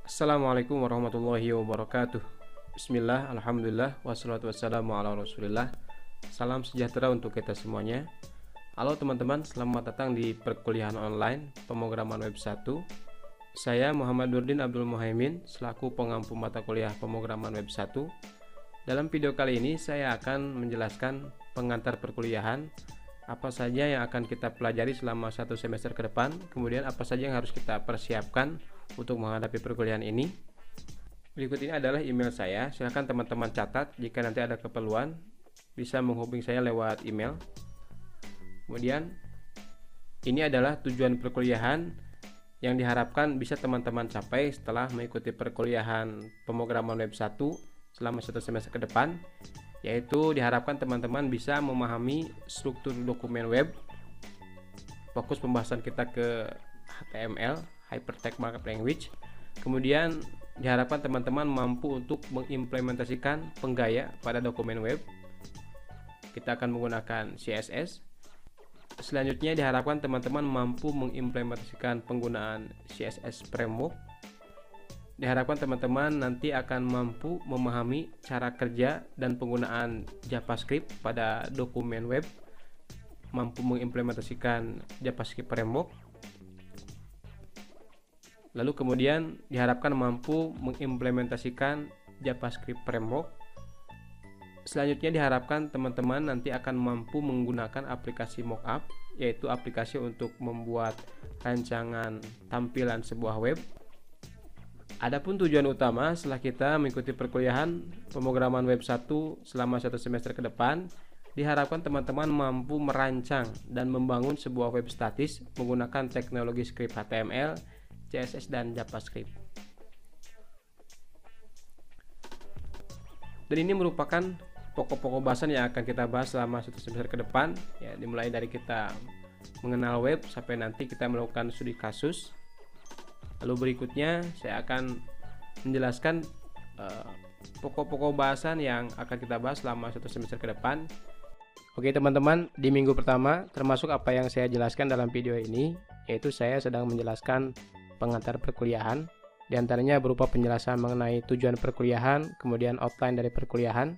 Assalamualaikum warahmatullahi wabarakatuh. Bismillah, alhamdulillah, wassalatu wassalamu ala rasulillah. Salam sejahtera untuk kita semuanya. Halo teman-teman, selamat datang di perkuliahan online pemrograman web 1. Saya Muhammad Nurdin Abdul Muhaimin selaku pengampu mata kuliah pemrograman web 1. Dalam video kali ini saya akan menjelaskan pengantar perkuliahan, apa saja yang akan kita pelajari selama satu semester ke depan, kemudian apa saja yang harus kita persiapkan untuk menghadapi perkuliahan ini. Berikut ini adalah email saya, silahkan teman-teman catat, jika nanti ada keperluan bisa menghubungi saya lewat email. Kemudian ini adalah tujuan perkuliahan yang diharapkan bisa teman-teman capai setelah mengikuti perkuliahan pemrograman web 1 selama satu semester ke depan, yaitu diharapkan teman-teman bisa memahami struktur dokumen web, fokus pembahasan kita ke HTML, Hypertext Markup Language. Kemudian diharapkan teman-teman mampu untuk mengimplementasikan penggaya pada dokumen web. Kita akan menggunakan CSS. Selanjutnya diharapkan teman-teman mampu mengimplementasikan penggunaan CSS framework. Diharapkan teman-teman nanti akan mampu memahami cara kerja dan penggunaan JavaScript pada dokumen web, mampu mengimplementasikan JavaScript framework. Lalu kemudian diharapkan mampu mengimplementasikan JavaScript framework. Selanjutnya diharapkan teman-teman nanti akan mampu menggunakan aplikasi mockup, yaitu aplikasi untuk membuat rancangan tampilan sebuah web. Adapun tujuan utama setelah kita mengikuti perkuliahan pemrograman web 1 selama satu semester ke depan, diharapkan teman-teman mampu merancang dan membangun sebuah web statis menggunakan teknologi script HTML, CSS, dan JavaScript. Dan ini merupakan pokok-pokok bahasan yang akan kita bahas selama satu semester ke depan, ya, dimulai dari kita mengenal web sampai nanti kita melakukan studi kasus. Lalu berikutnya saya akan menjelaskan pokok-pokok bahasan yang akan kita bahas selama satu semester ke depan. Oke teman-teman, di minggu pertama termasuk apa yang saya jelaskan dalam video ini, yaitu saya sedang menjelaskan pengantar perkuliahan, diantaranya berupa penjelasan mengenai tujuan perkuliahan, kemudian outline dari perkuliahan,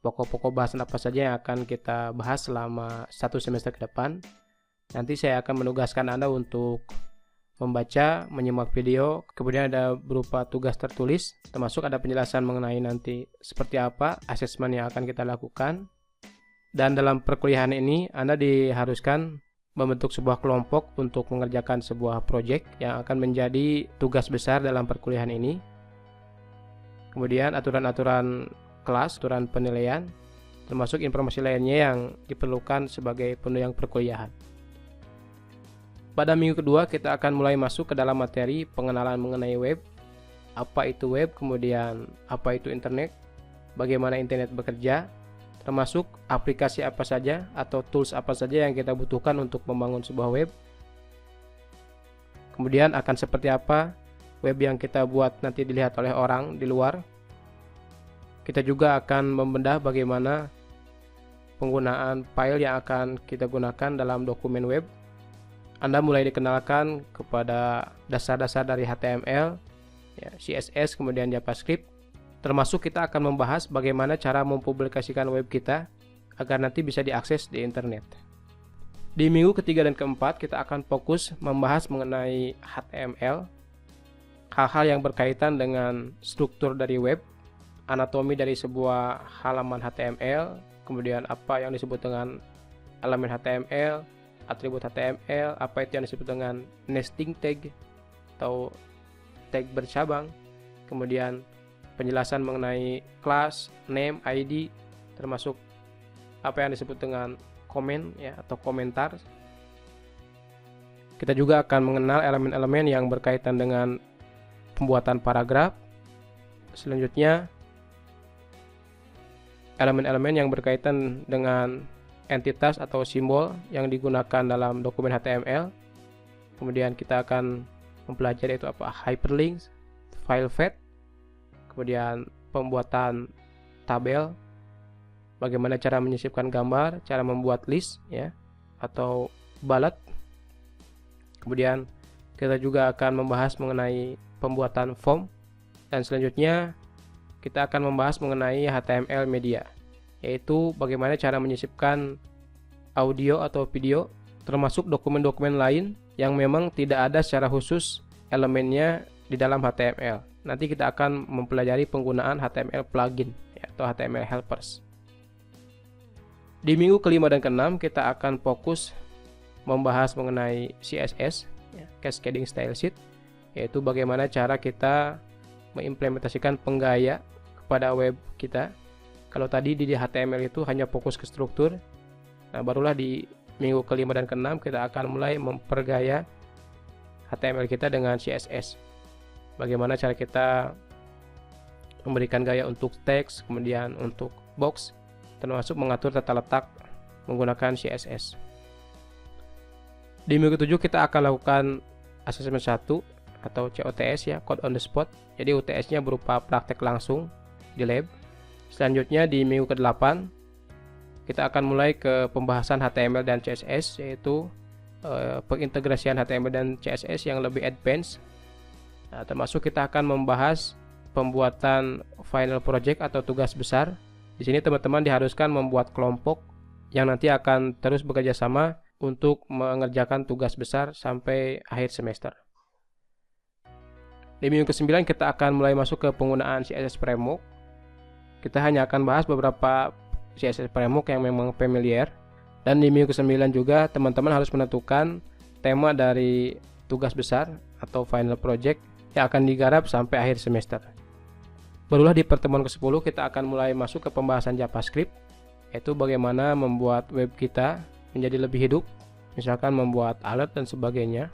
pokok-pokok bahasan apa saja yang akan kita bahas selama satu semester ke depan. Nanti saya akan menugaskan Anda untuk membaca, menyimak video, kemudian ada berupa tugas tertulis, termasuk ada penjelasan mengenai nanti seperti apa asesmen yang akan kita lakukan. Dan dalam perkuliahan ini Anda diharuskan membentuk sebuah kelompok untuk mengerjakan sebuah proyek yang akan menjadi tugas besar dalam perkuliahan ini. Kemudian aturan-aturan kelas, aturan penilaian, termasuk informasi lainnya yang diperlukan sebagai penunjang perkuliahan. Pada minggu kedua kita akan mulai masuk ke dalam materi pengenalan mengenai web, apa itu web, kemudian apa itu internet, bagaimana internet bekerja, termasuk aplikasi apa saja atau tools apa saja yang kita butuhkan untuk membangun sebuah web. Kemudian akan seperti apa web yang kita buat nanti dilihat oleh orang di luar. Kita juga akan membedah bagaimana penggunaan file yang akan kita gunakan dalam dokumen web. Anda mulai dikenalkan kepada dasar-dasar dari HTML, ya, CSS, kemudian JavaScript. Termasuk kita akan membahas bagaimana cara mempublikasikan web kita agar nanti bisa diakses di internet. Di minggu ketiga dan keempat kita akan fokus membahas mengenai HTML, hal-hal yang berkaitan dengan struktur dari web, anatomi dari sebuah halaman HTML, kemudian apa yang disebut dengan elemen HTML, atribut HTML, apa itu yang disebut dengan nesting tag atau tag bercabang, kemudian penjelasan mengenai class, name, ID, termasuk apa yang disebut dengan komen, ya, atau komentar. Kita juga akan mengenal elemen-elemen yang berkaitan dengan pembuatan paragraf. Selanjutnya elemen-elemen yang berkaitan dengan entitas atau simbol yang digunakan dalam dokumen HTML. Kemudian kita akan mempelajari itu apa hyperlinks, file fetch, kemudian pembuatan tabel, bagaimana cara menyisipkan gambar, cara membuat list, ya, atau bullet. Kemudian kita juga akan membahas mengenai pembuatan form. Dan selanjutnya kita akan membahas mengenai HTML media, yaitu bagaimana cara menyisipkan audio atau video, termasuk dokumen-dokumen lain yang memang tidak ada secara khusus elemennya di dalam HTML. Nanti kita akan mempelajari penggunaan HTML plugin atau HTML helpers. Di minggu kelima dan keenam kita akan fokus membahas mengenai CSS, Cascading Style Sheet, yaitu bagaimana cara kita mengimplementasikan penggaya kepada web kita. Kalau tadi di HTML itu hanya fokus ke struktur, nah barulah di minggu kelima dan keenam kita akan mulai mempergaya HTML kita dengan CSS. Bagaimana cara kita memberikan gaya untuk teks, kemudian untuk box, termasuk mengatur tata letak menggunakan CSS. Di minggu ketujuh kita akan lakukan asesmen 1 atau COTS ya, Code on the Spot. Jadi UTS-nya berupa praktek langsung di lab. Selanjutnya di minggu ke-8 kita akan mulai ke pembahasan HTML dan CSS, yaitu pengintegrasian HTML dan CSS yang lebih advance. Nah, termasuk kita akan membahas pembuatan final project atau tugas besar. Di sini teman-teman diharuskan membuat kelompok yang nanti akan terus bekerja sama untuk mengerjakan tugas besar sampai akhir semester. Di minggu ke-9 kita akan mulai masuk ke penggunaan CSS framework. Kita hanya akan bahas beberapa CSS framework yang memang familiar. Dan di minggu ke-9 juga teman-teman harus menentukan tema dari tugas besar atau final project yang akan digarap sampai akhir semester. Barulah di pertemuan ke-10 kita akan mulai masuk ke pembahasan JavaScript, yaitu bagaimana membuat web kita menjadi lebih hidup, misalkan membuat alert dan sebagainya.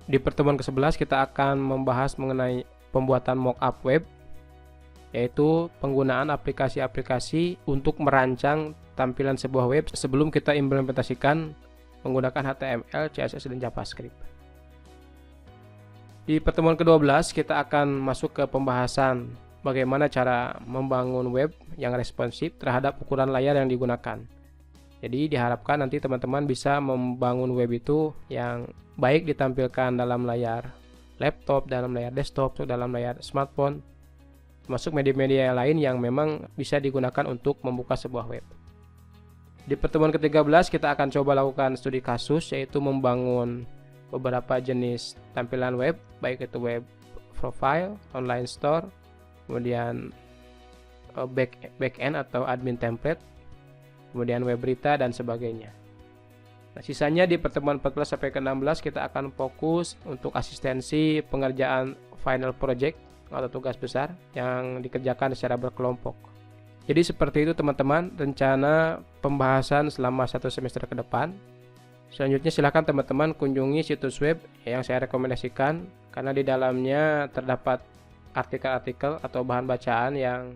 Di pertemuan ke-11 kita akan membahas mengenai pembuatan mockup web, yaitu penggunaan aplikasi-aplikasi untuk merancang tampilan sebuah web sebelum kita implementasikan menggunakan HTML, CSS, dan JavaScript. Di pertemuan ke-12 kita akan masuk ke pembahasan bagaimana cara membangun web yang responsif terhadap ukuran layar yang digunakan. Jadi diharapkan nanti teman-teman bisa membangun web itu yang baik ditampilkan dalam layar laptop, dalam layar desktop, dalam layar smartphone, termasuk media-media lain yang memang bisa digunakan untuk membuka sebuah web. Di pertemuan ke-13 kita akan coba lakukan studi kasus, yaitu membangun beberapa jenis tampilan web, baik itu web profile, online store, kemudian backend atau admin template, kemudian web berita dan sebagainya. Nah, sisanya di pertemuan 14 sampai ke-16 kita akan fokus untuk asistensi pengerjaan final project atau tugas besar yang dikerjakan secara berkelompok. Jadi seperti itu teman-teman rencana pembahasan selama 1 semester ke depan. Selanjutnya silakan teman-teman kunjungi situs web yang saya rekomendasikan, karena di dalamnya terdapat artikel-artikel atau bahan bacaan yang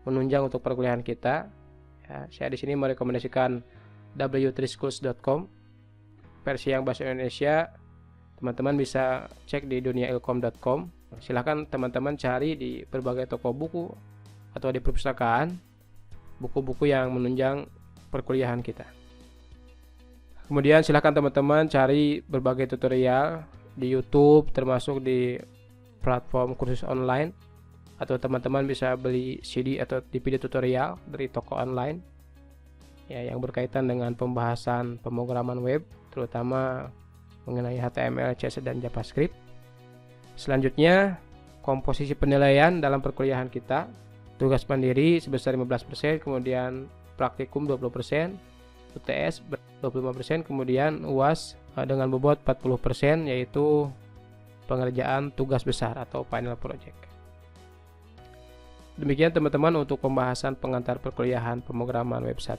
menunjang untuk perkuliahan kita. Ya, saya di sini merekomendasikan w3schools.com versi yang bahasa Indonesia. Teman-teman bisa cek di duniailkom.com. Silakan teman-teman cari di berbagai toko buku atau di perpustakaan buku-buku yang menunjang perkuliahan kita. Kemudian silakan teman-teman cari berbagai tutorial di YouTube, termasuk di platform kursus online, atau teman-teman bisa beli CD atau DVD tutorial dari toko online ya, yang berkaitan dengan pembahasan pemrograman web, terutama mengenai HTML, CSS, dan JavaScript. Selanjutnya, komposisi penilaian dalam perkuliahan kita, tugas mandiri sebesar 15%, kemudian praktikum 20%, UTS 25%, kemudian UAS dengan bobot 40%, yaitu pengerjaan tugas besar atau final project. Demikian teman-teman untuk pembahasan pengantar perkuliahan pemrograman web 1.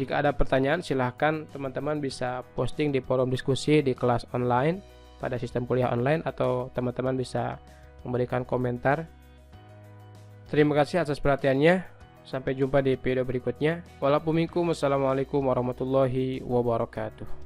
Jika ada pertanyaan silahkan teman-teman bisa posting di forum diskusi di kelas online pada sistem kuliah online, atau teman-teman bisa memberikan komentar. Terima kasih atas perhatiannya. Sampai jumpa di video berikutnya. Wassalamualaikum warahmatullahi wabarakatuh.